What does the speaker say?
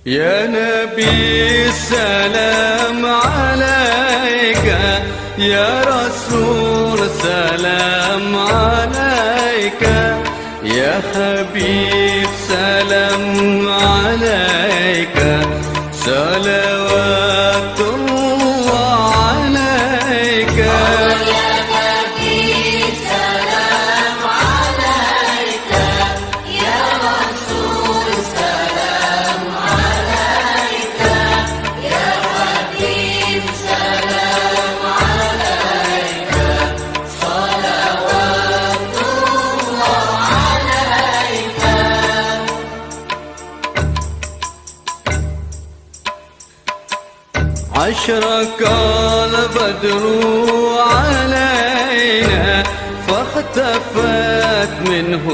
يا نبي السلام عليك، يا رسول سلام عليك، يا حبيب سلام عليك، صلوات الله عليك. يا نبي سلام عليك، يا رسول سلام عليك، يا حبيب سلام عليك، صلوات الله عليك. أشرق البدر علينا فاختفت منه